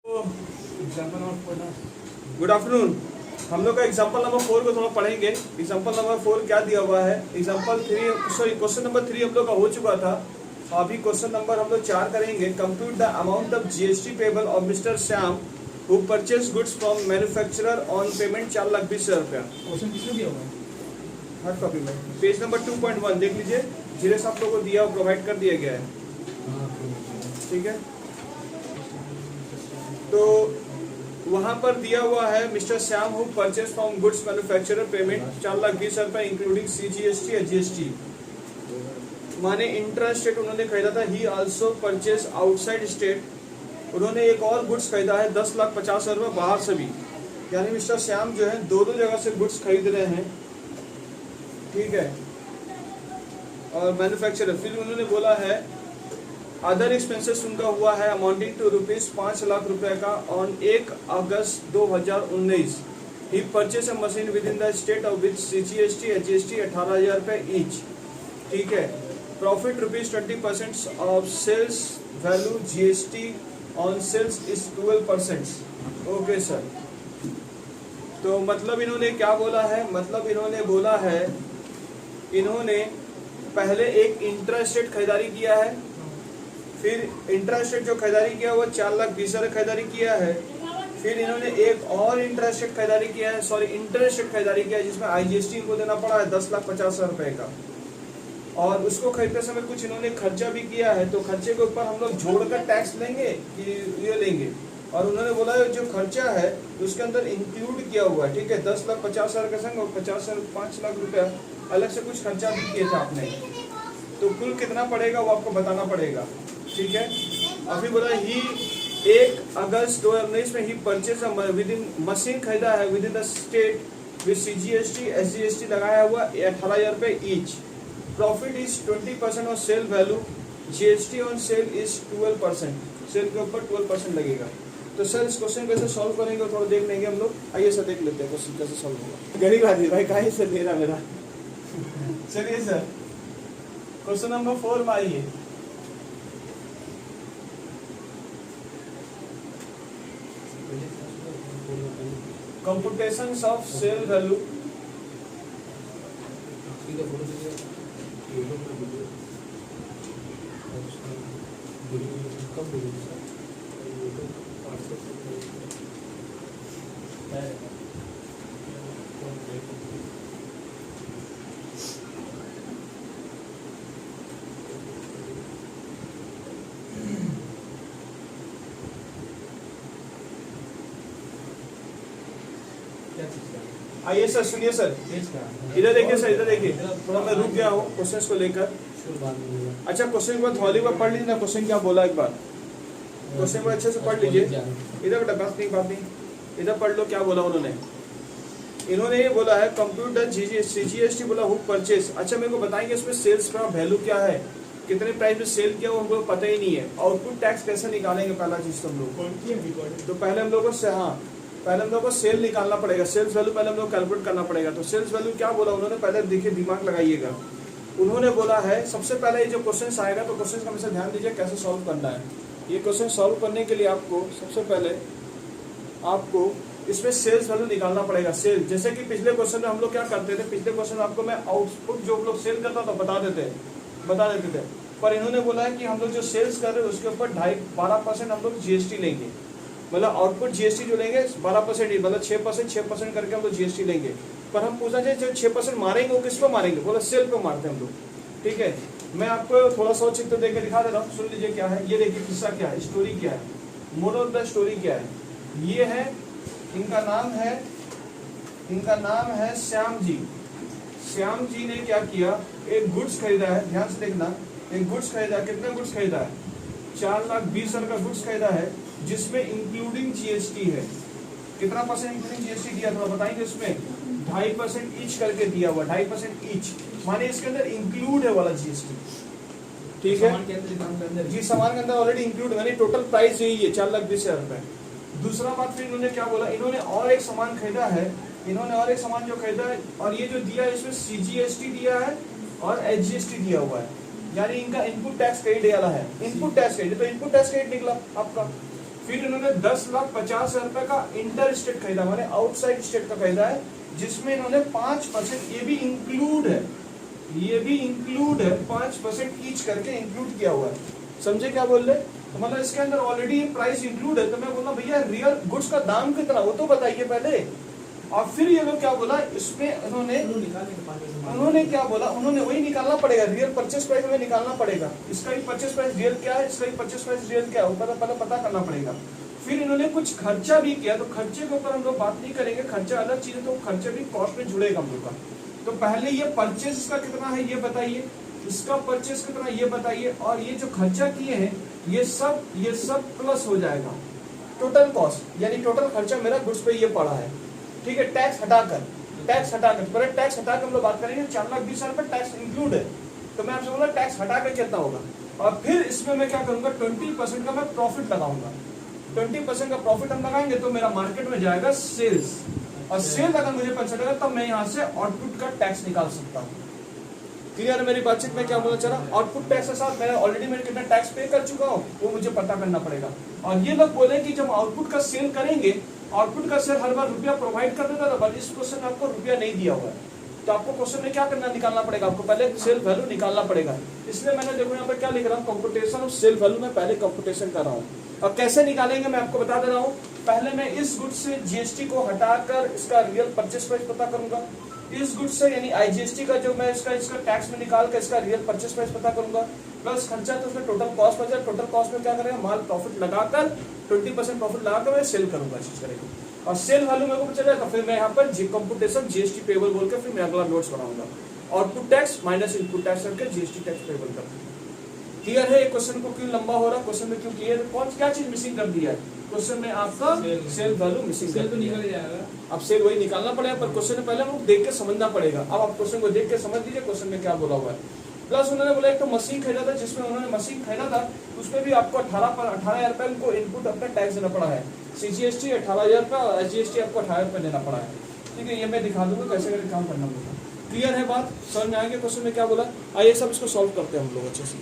Example number 4 good afternoon. हम लोग का एग्जाम्पल नंबर 4 को थोड़ा पढ़ेंगे। एग्जाम्पल नंबर 4 क्या दिया हुआ है? एग्जाम्पल 3 सॉरी क्वेश्चन नंबर 3 हम लोग का हो चुका था। अभी क्वेश्चन नंबर हम लोग 4 करेंगे। Compute the amount of GST payable of mister Shyam who purchase goods from manufacturer on payment 4,20,000 रुपया। क्वेश्चन किसमें दिया हुआ है? हर कॉपी में पेज नंबर 2.1 देख लीजिए। जीरेस आप लोग को दिया प्रोवाइड कर दिया गया है, ठीक है। तो वहां पर दिया हुआ है mister Shyam who purchase from goods manufacturer payment 4,20,000 रुपए इंक्लूडिंग सीजीएसटी या जीएसटी। माने इंटर स्टेट उन्होंने खरीदा था। ही आल्सो परचेज आउटसाइड स्टेट, उन्होंने एक और गुड्स खरीदा है 10,50,000 रुपए बाहर से भी। यानी मिस्टर श्याम जो है दो जगह से गुड्स खरीद रहे हैं, ठीक है। और मैन्युफैक्चरर फिर उन्होंने बोला है अदर एक्सपेंसेस उनका हुआ है अमाउंटिंग टू ₹5 लाख रुपए का ऑन 1 अगस्त 2019। He purchase a machine within the state of which CGST या जीएसटी 18,000 रुपए ईच, ठीक है। Profit ₹20 of sales value GST on sales is 12%। Okay sir. तो मतलब इन्होंने क्या बोला है? मतलब इन्होंने बोला है इन्होंने पहले एक इंट्रा स्टेट खरीदारी किया है, फिर इंट्रा स्टेट जो खरीदारी किया वो 4,20,000 खरीदारी किया है। फिर इन्होंने एक और इंट्रा स्टेट खरीदारी किया है, सॉरी इंटर स्टेट खरीदारी किया है जिसमें आईजीएसटी इनको देना पड़ा है 10,50,000 रुपए का। और उसको खरीदते समय कुछ इन्होंने खर्चा भी किया है। तो खर्चे के ऊपर हम लोग जोड़कर टैक्स लेंगे कि ये लेंगे? और उन्होंने बोला है जो खर्चा है उसके अंदर इंक्लूड किया हुआ है, ठीक है। 10,50,000 के संग और 5 लाख रुपया अलग से कुछ खर्चा भी किए थे आपने। तो कुल कितना पड़ेगा वो आपको बताना पड़ेगा, ठीक है। अभी बोला ही 1 अगस्त 2019 में ही परचेज विद इन मशीन खरीदा है within the state with CGST SGST लगाया हुआ 18,000 रुपए each. Profit is 20% on sale value, GST on sale is 12%। Sale के ऊपर 12% लगेगा। तो सर इस क्वेश्चन कैसे सॉल्व करेंगे थोड़ा देख लेंगे हम लोग। आइए सर देख लेते हैं क्वेश्चन कैसे सॉल्व होगा। गरीब आदमी भाई कहीं से ले रहा मेरा। चलिए सर क्वेश्चन नंबर 4 में आइए। Computations of sale value. आइए सर सुनिए सर, इधर देखिए सर, इधर देखिए। थोड़ा मैं रुक गया हूँ क्वेश्चन को लेकर। अच्छा क्वेश्चन को थोड़ी बार पढ़ लीजिए ना, क्वेश्चन क्या बोला एक बार। क्वेश्चन को अच्छे से पढ़ लीजिए। इधर बेटा बात नहीं, इधर पढ़ लो क्या बोला उन्होंने। इन्होंने ये बोला है कंप्यूट सीजीएसटी बोला हु परचेज। अच्छा मेरे को बताएंगे इसमें सेल्स का वैल्यू क्या है, कितने प्राइस में सेल किया वो हमको पता ही नहीं है। आउटपुट टैक्स कैसे निकालेंगे पहला चीज तो हम लोग। तो पहले हम लोग को पहले हम लोग को सेल निकालना पड़ेगा। सेल्स वैल्यू पहले हम लोग कैलकुलेट करना पड़ेगा। तो सेल्स वैल्यू क्या बोला उन्होंने पहले देखिए, दिमाग लगाइएगा। उन्होंने बोला है सबसे पहले ये जो क्वेश्चन आएगा तो क्वेश्चन का हमेशा ध्यान दीजिए कैसे सॉल्व करना है। ये क्वेश्चन सॉल्व करने के लिए आपको सबसे पहले आपको इसमें सेल्स वैल्यू निकालना पड़ेगा। सेल जैसे कि पिछले क्वेश्चन में हम लोग क्या करते थे, पिछले क्वेश्चन में आपको मैं आउटपुट जो हम लोग सेल करता था बता देते थे। पर इन्होंने बोला है कि हम लोग जो सेल्स कर रहे हैं उसके ऊपर 12% हम लोग जीएसटी लेंगे। मतलब आउटपुट जीएसटी जो लेंगे 12% ही, मतलब 6% करके हम लोग जीएसटी लेंगे। पर हम पूछना चाहिए जो 6% मारेंगे वो किस पर मारेंगे? बोला सेल पे मारते हैं हम लोग, ठीक है। मैं आपको थोड़ा सा चित्र देकर दिखा दे रहा हूँ, सुन लीजिए क्या है। ये देखिए किस्सा क्या है, स्टोरी क्या है, मोरल ऑफ द स्टोरी क्या है। ये है इनका नाम है श्याम जी। श्याम जी ने क्या किया, एक गुड्स खरीदा है, ध्यान से देखना। एक गुड्स खरीदा, कितना गुड्स खरीदा है? 4,20,000 का गुड्स खरीदा है जिसमें इंक्लूडिंग जीएसटी है। कितना परसेंट इंक्लूडिंग जीएसटी दिया थोड़ा बताएंगे? उसमें 2.5% ईच करके दिया हुआ, 2.5% ईच, माने इसके अंदर इंक्लूड है वाला जीएसटी, ठीक है जी। सामान के अंदर ऑलरेडी इंक्लूड है, टोटल प्राइस यही है 4,20,000 रुपए। दूसरा बात फिर इन्होंने क्या बोला, इन्होंने और एक सामान खरीदा है। इन्होंने और एक सामान जो खरीदा है और ये जो दिया है इसमें सीजीएसटी दिया है और एचजीएसटी दिया हुआ है। यानी इनका इनपुट टैक्स क्रेडिट वाला है, इनपुट टैक्स क्रेडिट। तो इनपुट टैक्स क्रेडिट निकला आपका। फिर इन्होंने 10,50,000 रुपए का इंटर स्टेट खरीदा, माने आउटसाइड स्टेट का खरीदा है, जिसमें इन्होंने 5%, ये भी इंक्लूड है, ये भी इंक्लूड है, 5% ईच करके इंक्लूड किया हुआ है। समझे क्या बोल रहे? तो मतलब इसके अंदर ऑलरेडी प्राइस इंक्लूड है। तो मैं बोला भैया रियल गुड्स का दाम कितना वो तो बताइए पहले। और फिर ये लोग क्या बोला इसमें, उन्होंने क्या बोला, उन्होंने वही निकालना पड़ेगा, रियल परचेस प्राइस हमें निकालना पड़ेगा। इसका ही परचेस प्राइस रियल क्या है, इसका ही परचेस प्राइस रियल क्या है, पहले पता करना पड़ेगा। फिर इन्होंने कुछ खर्चा भी किया, तो खर्चे के ऊपर हम लोग बात नहीं करेंगे, खर्चा अलग चीज है, तो खर्चे भी कॉस्ट में जुड़ेगा हम लोग का। तो पहले ये परचेस का कितना है ये बताइए, इसका परचेस कितना ये बताइए, और ये जो खर्चा किए हैं ये सब प्लस हो जाएगा टोटल कॉस्ट, यानी टोटल खर्चा मेरा गुड्स पे ये पड़ा है। ठीक है, टैक्स हटाकर पहले टैक्स हटाकर हम लोग बात करेंगे। 4,20,000 रुपए टैक्स इंक्लूड है, तो मैं आपसे बोला टैक्स हटाकर कितना होगा। और फिर इसमें मैं क्या करूंगा, 20% का मैं प्रॉफिट लगाऊंगा। 20% का प्रॉफिट हम लगाएंगे तो मेरा मार्केट में जाएगा सेल्स, और सेल अगर मुझे पता चलेगा तब मैं यहाँ से आउटपुट का टैक्स निकाल सकता हूँ। क्लियर है मेरी बातचीत में क्या बोला चला? आउटपुट टैक्स के साथ मैं ऑलरेडी मैंने कितना टैक्स पे कर चुका हूँ वो मुझे पता करना पड़ेगा। और ये लोग बोले कि जब आउटपुट का सेल करेंगे, आउटपुट का सेल हर बार रुपया प्रोवाइड कर देता था, बट इस क्वेश्चन में आपको रुपया नहीं दिया हुआ है, तो आपको क्वेश्चन में क्या करना, निकालना पड़ेगा, आपको पहले सेल वैल्यू निकालना पड़ेगा। इसलिए मैंने देखो यहाँ पर क्या लिख रहा हूँ, कंप्यूटेशन ऑफ सेल वैल्यू में पहले कंप्यूटेशन कर रहा हूँ। और कैसे निकालेंगे मैं आपको बता दे रहा हूँ। पहले मैं इस गुड्स से जीएसटी को हटाकर इसका रियल परचेस प्राइस पता करूंगा। इस गुड्स से यानी आईजीएसटी का जो मैं इसका टैक्स में निकाल कर इसका रियल परचेस प्राइस पता करूंगा, प्लस खर्चा तो उसमें टोटल कॉस्ट बचा, टोटल कॉस्ट में क्या करेगा, माल प्रॉफिट लगाकर 20% प्रॉफिट लगाकर मैं सेल करूंगा चीज करेगा। और सेल वैल्यू मेरे को पता चलेगा, फिर मैं यहाँ पर कंप्यूटेशन जीएसटी पेबल बोल के फिर मैं अगला नोट्स बनाऊंगा, output tax minus input tax करके जीएसटी टैक्स पेबल करके। क्लियर है? क्वेश्चन को क्यों लंबा हो रहा है, क्वेश्चन में क्यों क्लियर, कौन क्या चीज मिसिंग कर दिया है क्वेश्चन में, आपका सेल वैल्यू मिसिंग कर तो निकल जाएगा। अब सेल वही निकालना पड़ेगा, पर क्वेश्चन में पहले हम देख के समझना पड़ेगा। अब आप क्वेश्चन को देख के समझ लीजिए क्वेश्चन में क्या बोला हुआ है। प्लस उन्होंने बोला एक तो मशीन खरीदा था, जिसमें उन्होंने मशीन खरीदा था उसमें भी आपको 18,000 रुपए उनको इनपुट अपना टैक्स देना पड़ा है। सीजीएसटी 18,000 रुपए और एसजीएसटी आपको 18,000 रुपए देना पड़ा है। ठीक है, ये मैं दिखा दूंगा कैसे करके काम करना होगा। क्लियर है बात, समझ में आएंगे क्वेश्चन में क्या बोला। आइए सब इसको सॉल्व करते हैं हम लोग अच्छे से।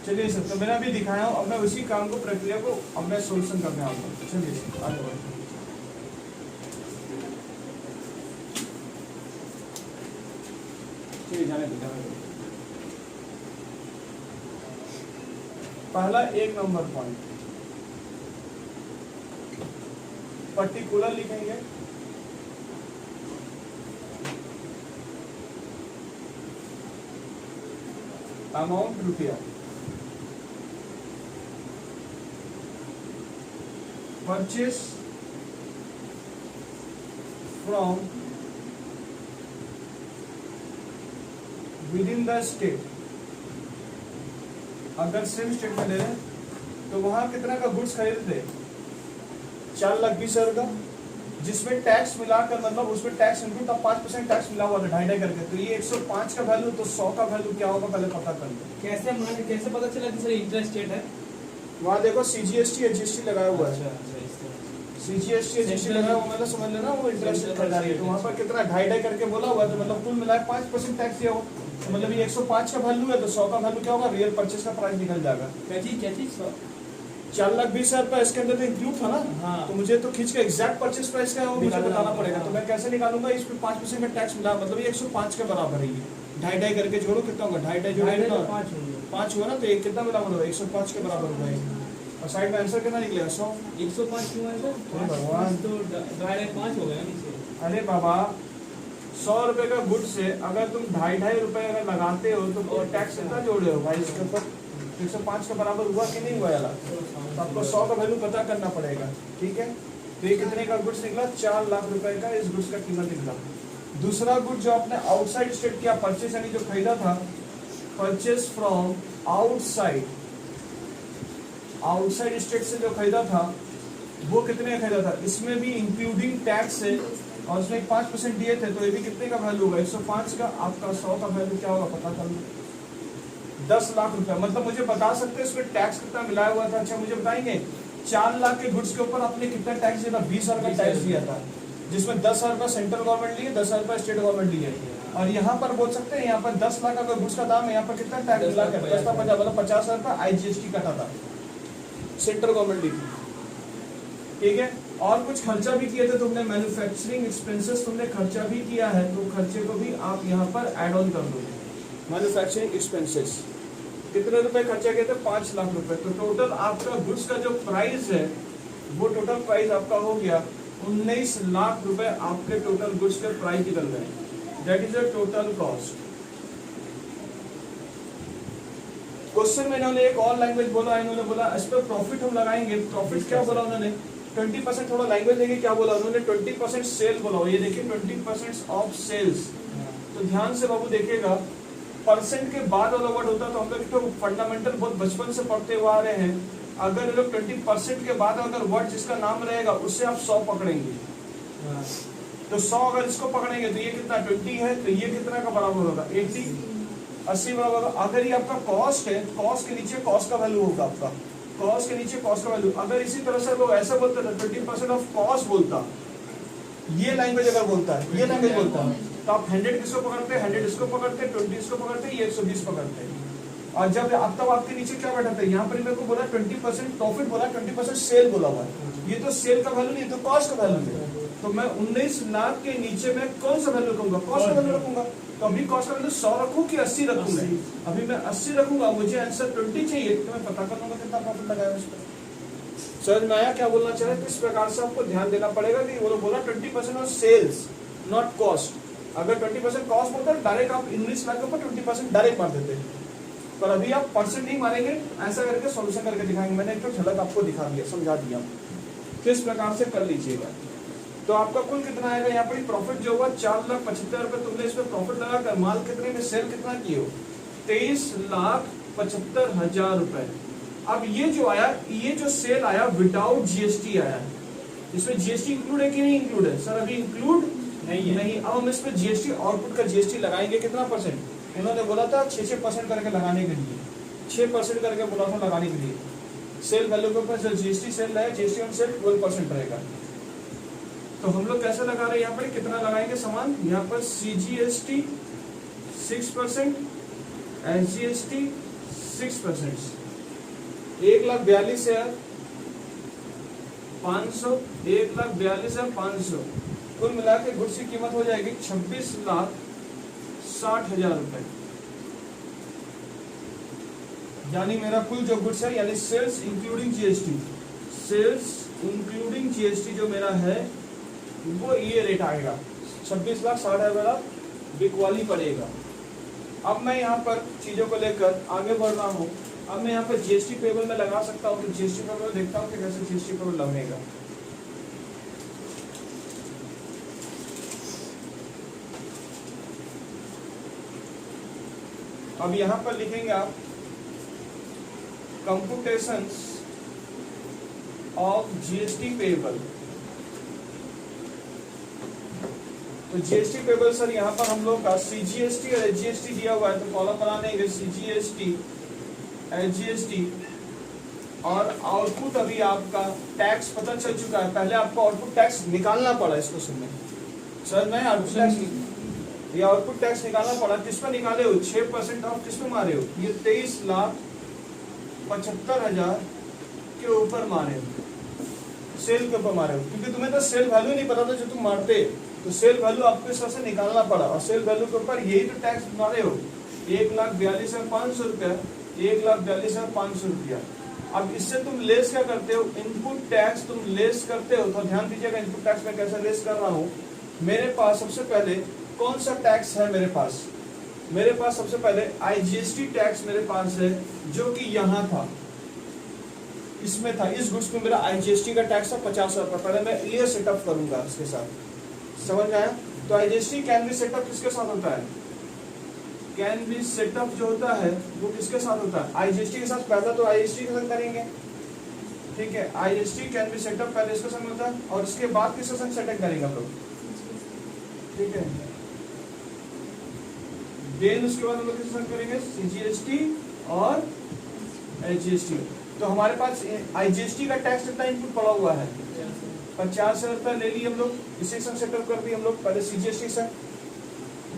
चलिए सर, तो मैंने अभी दिखाया हूँ, अब मैं उसी काम को प्रक्रिया को अब मैं सोल्यूशन करने आऊंगा। चलिए आगे बढ़ते हैं। जाने पहला 1 नंबर पॉइंट पर्टिकुलर लिखेंगे, अमाउंट रुपया, purchase from with in the state. अगर सेम स्टेट में ले रहे तो वहां कितना का गुड्स खरीदते, 4,20,000 का, जिसमें टैक्स मिलाकर मतलब उसमें टैक्स इनपुट अब 5% टैक्स मिला हुआ था 2.5 करके, तो ये 105 का वैल्यू, तो 100 का वैल्यू क्या होगा पहले पता कर लो। कैसे पता चला कि सर इंटरेस्ट रेट है? वहाँ देखो सीजीएसटी एजीएसटी लगाया हुआ है, सीजीएसटी एजीएसटी लगाया हुआ, मतलब समझ लेना वो इंटरेस्ट रेट लगा रही है। तो वहाँ पर कितना 2.5 करके बोला हुआ है, तो मतलब कुल मिलाकर 5% टैक्स दिया हो, तो मतलब ये 105 का वैल्यू है, तो 100 का वैल्यू क्या होगा, रियल परचेस का प्राइस निकल जाएगा। क्या चीज 4,20,000 रुपए इसके अंदर तो इंक्लूड था ना। हाँ। तो मुझे तो खींच के एग्जैक्ट परचेस प्राइस क्या है वो मुझे बताना पड़ेगा। तो मैं कैसे निकालूंगा, इस पे 5% का टैक्स मिला, मतलब ये 105 के बराबर है। ये 2.5 करके जोड़ो कितना होगा, 2.5 जोड़ो 5 हुआ ना, तो ये कितना मिला, मतलब 105 के बराबर होगा ये। और साइड में आंसर कितना निकलेगा, 100। 105 क्यों है सर? भगवान, तो 2.5 हो गया नीचे। अरे बाबा 100 रुपए का गुड से अगर तुम 2.5 रुपए अगर लगाते हो तो टैक्स कितना जोड़ रहे हो भाई, इसके ऊपर 105 के बराबर हुआ कि नहीं हुआ यार। तो आपको 100 का वैल्यू पता करना पड़ेगा। ठीक है, तो ये कितने का गुड्स निकला, 4 लाख रुपए का इस गुड्स का कीमत निकला। दूसरा गुड जो आपने आउटसाइड स्टेट किया परचेस, यानी जो खरीदा था, परचेस फ्रॉम आउटसाइड स्टेट से जो खरीदा था वो कितने का खरीदा था, इसमें भी इंक्लूडिंग टैक्स है, और उसमें 5% दिए थे, तो ये भी कितने का वैल्यू होगा, 105 का। आपका 100 का वैल्यू क्या होगा पता कर लो, 10 लाख रुपए। मतलब मुझे बता सकते हैं इसमें टैक्स कितना मिलाया हुआ था। अच्छा मुझे बताएंगे 4 लाख के गुड्स के ऊपर आपने कितना टैक्स दिया था, 20,000 का टैक्स दिया था, जिसमें 10,000 रुपये सेंट्रल गवर्नमेंट लिए, 10,000 रुपये स्टेट गवर्नमेंट लिए। और यहाँ पर बोल सकते हैं यहाँ पर 10 लाख का गुड्स का दाम है, यहाँ पर कितना टैक्स मिला कर 10 का 50, मतलब 50,000 रुपये आईजीएसटी कटा था। सेंट्रल गवर्नमेंट दी थी, ठीक है। और कुछ खर्चा भी किए थे तुमने, मैन्युफैक्चरिंग एक्सपेंसेस तुमने खर्चा भी किया है, तो खर्चे को भी आप यहाँ पर ऐड ऑन कर दो। मैन्युफैक्चरिंग एक्सपेंसेस कितने रुपए खर्चा किए थे? 5 लाख रुपए। तो टोटल आपका गुड्स का जो प्राइस है वो टोटल प्राइस आपका हो गया 19 लाख रुपए। आपके टोटल गुड्स के प्राइस निकल गए, that is the total cost. Question में इन्होंने एक और लैंग्वेज बोला, इन्होंने बोला इस पर प्रॉफिट हम लगाएंगे। प्रॉफिट क्या बोला उन्होंने? 20%। थोड़ा लैंग्वेज देखिए क्या बोला उन्होंने, 20% सेल बोला। ये देखिए 20% ऑफ सेल्स। तो ध्यान से बाबू देखिएगा, परसेंट के बाद वाला वर्ड होता है तो हम लोग तो फंडामेंटल बहुत बचपन से पढ़ते हुए आ रहे हैं। अगर ये लोग 20% के बाद अगर वर्ड जिसका नाम रहेगा उससे आप 100 पकड़ेंगे, तो 100 अगर इसको पकड़ेंगे तो ये कितना 20 है, तो ये कितना का बराबर होगा 80, 80 बराबर होगा। अगर ये आपका कॉस्ट है, कॉस्ट के नीचे कॉस्ट का वैल्यू होगा आपका, कॉस्ट के नीचे कॉस्ट का वैल्यू। अगर इसी तरह से लोग ऐसा बोलते थे 20% ऑफ कॉस्ट बोलता, ये लैंग्वेज अगर बोलता है, ये लैंग्वेज बोलता है, तो आप 100 किसको पकड़ते हैं, 100 इसको पकड़ते हैं, 20 इसको पकड़ते हैं, ये 120 पकड़ते हैं। और जब अब तब आपके नीचे क्या बैठा था, यहाँ पर मेरे को बोला 20% प्रॉफिट बोला, 20% सेल बोला हुआ है। ये तो सेल का वैल्यू नहीं, तो कॉस्ट का वैल्यू है। तो मैं 19 लाख के नीचे में कौन सा वैल्यू रखूंगा? कॉस्ट का वैल्यू रखूंगा। तो अभी कॉस्ट का वैल्यू 100 रखूं कि 80 रखूंगा? अभी मैं 80 रखूंगा, मुझे आंसर 20 चाहिए, तो मैं पता कर लूंगा कितना प्रॉफिट लगाया उस पर। समझ में आया क्या बोलना चाह रहे हैं? किस प्रकार से आपको ध्यान देना पड़ेगा कि वो लोग बोला 20% ऑफ सेल्स नॉट कॉस्ट। अगर 20% कॉस्ट बोलता है डायरेक्ट आप 19 लाख के ऊपर 20% डायरेक्ट मार देते हैं, पर अभी आप परसेंट नहीं मारेंगे, ऐसा करके सॉल्यूशन करके दिखाएंगे। मैंने एक तो झलक आपको दिखा दिया, समझा दिया किस प्रकार से कर लीजिएगा। तो आपका कुल कितना आएगा यहाँ पर प्रॉफिट जो हुआ 4,75,000 रुपए तुमने इसमें प्रॉफिट लगाकर माल कितने में सेल कितना किए हो? 23,75,000 रुपए। अब ये जो आया, ये जो सेल आया विदाउट जीएसटी आया, इसमें जीएसटी इंक्लूड है कि नहीं इंक्लूड है? सर अभी इंक्लूड नहीं है। नहीं, अब हम इसमें जीएसटी आउटपुट का जीएसटी लगाएंगे कितना परसेंट? इन्होंने बोला था 6% करके लगाने के लिए, 6% करके बोला था लगाने के लिए। सेल वैल्यू के ऊपर जीएसटी सेल रहेगा, जीएसटी ऑन सेल 12% रहेगा। तो हम लोग कैसे लगा रहे हैं यहाँ पर, कितना लगाएंगे सामान? यहाँ पर सीजीएसटी 6%, एसजीएसटी 6%, 1,42,500, 1,42,500 कुल मिला के गुड्स की कीमत हो जाएगी 26,60,000 रुपए। यानी मेरा कुल जो गुड्स है, यानी sales including GST, sales including GST जो मेरा है वो ये रेट आएगा 26,60,000 बिकवाली पड़ेगा। अब मैं यहाँ पर चीजों को लेकर आगे बढ़ रहा हूँ। अब मैं यहाँ पर जीएसटी पेबल में लगा सकता हूँ, तो जीएसटी पेबल देखता हूँ कि कैसे जीएसटी पेबल लगेगा। अब यहाँ पर लिखेंगे आप कंप्यूटेशंस ऑफ जीएसटी पेबल। तो जीएसटी पेबल सर यहाँ पर हम लोग का सीजीएसटी और एचजीएसटी दिया हुआ है, तो कॉलम बना देंगे सीजीएसटी, एचजीएसटी और आउटपुट। अभी आपका टैक्स पता चल चुका है, पहले आपको आउटपुट टैक्स निकालना पड़ा इसको सुनने सर। मैं आउटपुट टैक्स, ये आउटपुट टैक्स निकालना पड़ा, किस पर निकाले हो? 6% ऑफ किस पे मारे हो? ये 23,75,000 के ऊपर मारे हो, सेल के ऊपर मारे हो, क्योंकि तुम्हें तो सेल वैल्यू नहीं पता था जो तुम मारते, तो सेल वैल्यू आपको इस तरह से निकालना पड़ा, और सेल वैल्यू के ऊपर यही तो टैक्स मारे हो 1,42,500 रुपया, 1,42,500 रुपया। अब इससे तुम लेस क्या करते हो? इनपुट टैक्स तुम लेस करते हो। तो ध्यान दीजिएगा इनपुट टैक्स में कैसे लेस कर रहा हूँ। मेरे पास सबसे पहले कौन सा टैक्स है मेरे पास? मेरे पास सबसे पहले आईजीएसटी टैक्स मेरे पास है, जो कि यहाँ था, इसमें था, इस गुड्स में मेरा आईजीएसटी का टैक्स था 50,000 रुपये। पहले मैं ये सेटअप करूंगा इसके साथ, समझ आया? तो आईजीएसटी कैन बी सेटअप किसके साथ होता है? कैन बी सेटअप जो होता है वो किसके साथ होता है? आईजीएसटी के साथ। पहला तो आईजीएसटी के साथ करेंगे, ठीक है। आईजीएसटी कैन बी सेटअप पहले इसके संग होता है, और इसके बाद किसके संग सेटअप करेंगे हम लोग, ठीक है। देन उसके बाद हम लोग किसके संग करेंगे? सीजीएसटी और एचजीएसटी। तो हमारे पास आईजीएसटी का टैक्स कितना इनपुट पड़ा हुआ है? 50,000 रुपये ले लिए हम लोग, इसी संग सेटअप कर दिए हम लोग पहले सीजीएसटी से।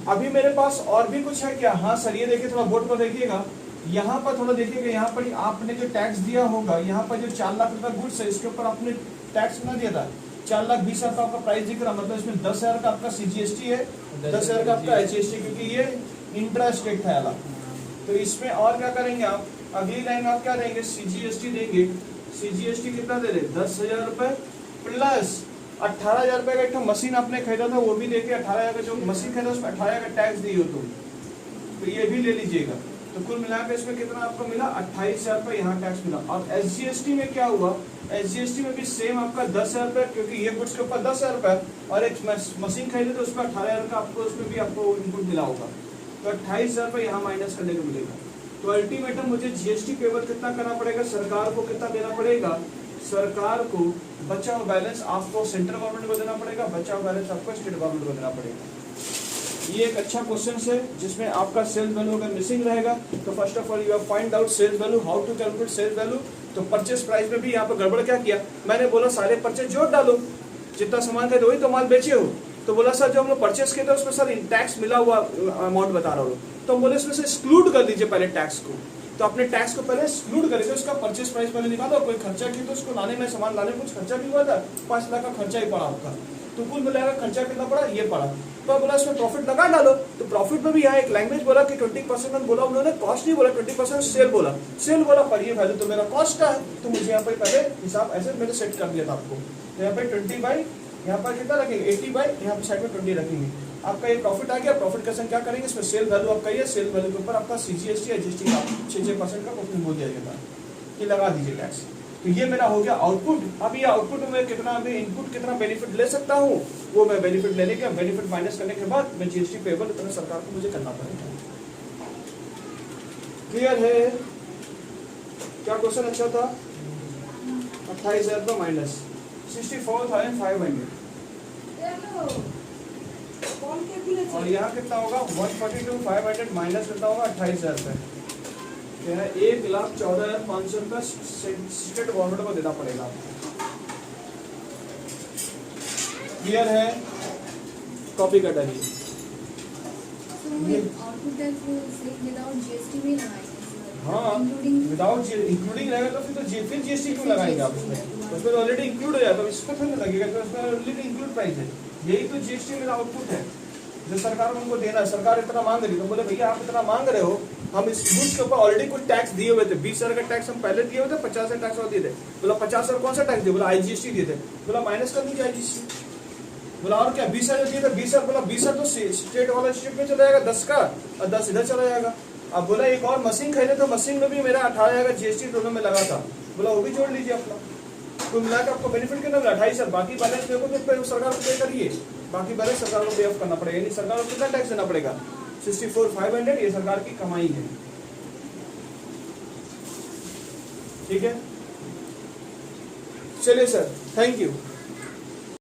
अभी मेरे पास और भी कुछ है क्या? हाँ सर, ये देखिए थोड़ा बोर्ड पर देखिएगा, यहाँ पर थोड़ा देखिएगा, यहाँ पर आपने जो टैक्स दिया होगा, यहाँ पर जो 4 लाख रुपए गुड्स है इसके ऊपर आपने टैक्स ना दिया था, 4,20,000 का आपका प्राइस दिख रहा, मतलब इसमें 10,000 का आपका CGST है, 10,000 का आपका HGST, क्योंकि ये इंट्रा स्टेट था अलग। तो इसमें और क्या करेंगे आप, अगली लाइन आप क्या देंगे, CGST देंगे। CGST कितना दे रहे, 10,000 रुपए प्लस 18,000 रुपए का एक मशीन आपने खरीदा था, वो भी देके 18,000 का जो मशीन खरीदा उसमें 18,000 का टैक्स दिए हो तुम, तो ये भी ले लीजिएगा। तो कुल मिलाकर इसमें कितना आपको मिला, 28,000 रुपए यहाँ टैक्स मिला। और SGST में क्या हुआ, SGST में भी सेम आपका 10,000 रुपए, क्योंकि ये गुड्स के ऊपर 10,000 रुपए और एक मशीन खरीदे तो उसमें 18,000 का आपको उसमें भी आपको इनपुट मिला होगा, तो 28,000 रुपए यहाँ माइनस करने को मिलेगा। तो अल्टीमेटम मुझे GST पेबल कितना करना पड़ेगा, सरकार को कितना देना पड़ेगा, सरकार को बचा हुआ बैलेंस आपको सेंट्रल गवर्नमेंट को देना पड़ेगा, बचा हुआ बैलेंस आपको स्टेट गवर्नमेंट को देना पड़ेगा। ये एक अच्छा क्वेश्चन है जिसमें आपका सेल्स वैल्यू अगर मिसिंग रहेगा तो first of all you have find out sales value, how to calculate sales value. तो परचेस प्राइस में भी यहाँ पर गड़बड़ क्या किया, मैंने बोला सारे परचेस जोड़ डालो, जितना सामान खरीदे वही तो माल बेचे हो, तो बोला सर जो हम लोग परचेस किए थे उसमें सर टैक्स मिला हुआ अमाउंट बता रहा हूँ, तो हम बोले इसमें से एक्सक्लूड कर दीजिए पहले टैक्स को। तो अपने टैक्स को पहले एक्सक्लूड करेंगे, उसका परचेस प्राइस पहले निकालो, कोई खर्चा की तो उसको लाने में सामान लाने में कुछ खर्चा भी हुआ था, 5 लाख का खर्चा ही पड़ा आपका, तो कुल मिलाकर खर्चा कितना पड़ा, ये पड़ा। तो बोला इसमें प्रॉफिट लगा डालो, तो प्रॉफिट में भी यहाँ एक लैंग्वेज बोला कि 20% बोला उन्होंने, कॉस्ट नहीं बोला, 20% सेल बोला, सेल बोला पर ये वैल्यू तो मेरा कॉस्ट का है, तो मुझे यहाँ पर पहले हिसाब ऐसे मैंने सेट कर दिया था आपको। तो यहाँ पर 20 बाई यहाँ पर कितना रखेंगे, 80 बाई यहाँ पर साइड में 20 रखेंगे, आपका ये प्रॉफिट आ गया। प्रॉफिट का क्या करेंगे, इसमें सेल वैल्यू आपका ये, सेल वैल्यू के ऊपर आपका CGST HGST का 6% का प्रॉफिट हो जाएगा, ये लगा दीजिए टैक्स। तो ये मेरा हो गया आउटपुट। अब ये आउटपुट में कितना मैं इनपुट कितना बेनिफिट ले सकता हूँ, वो मैं बेनिफिट लेने के बेनिफिट माइनस करने के बाद मैं GST पेबल इतना सरकार को मुझे करना पड़ेगा। क्लियर है? क्या क्वेश्चन अच्छा था? 28,000 का माइनस 64,500 और यहाँ कितना होगा 142,500 माइनस कितना होगा 28,000 रुपए, 1,14,500 रुपए स्टेट गवर्नमेंट को देना पड़ेगा। क्लियर है? कॉपी कर डालिए। हाँ, विदाउट इंक्लूडिंग रहेगा तो फिर GST क्यों लगाएंगे आप उसमें, उसमें ऑलरेडी इंक्लूड हो जाता है, इसमें थोड़ी लगेगा, तो उसमें ऑलरेडी इंक्लूड प्राइस है। यही तो GST मेरा आउटपुट है जो सरकार को उनको देना है। सरकार इतना मांग रही है तो बोले भैया आप इतना मांग रहे हो, हम इस गुड्स के ऊपर ऑलरेडी कुछ टैक्स दिए हुए थे, 20,000 का टैक्स हम पहले दिए हुए थे, 50,000 टैक्स और दिए थे। बोला 50,000 कौन सा टैक्स दिए, बोला IGST दिए थे। बोला माइनस कर दीजिए IGST। बोला और क्या 20,000 दिए थे, 20,000 बोला 20,000 तो स्टेट वाला स्टेट में चला जाएगा 10 का और 10 इधर चला जाएगा। अब बोला एक और मशीन खरीदे तो मशीन में भी मेरा 18,000 का GST दोनों में लगा था, बोला वो भी जोड़ लीजिए अपना। कुल मिलाकर आपको बेनिफिट कितना मिला 28,000, बाकी बैलेंस मेरे को तो सरकार को पे करिए, बाकी बैलेंस सरकार को पे ऑफ करना पड़ेगा, यानी सरकार को कितना टैक्स देना पड़ेगा 64,500, ये सरकार की कमाई है। ठीक है, चलिए सर, थैंक यू।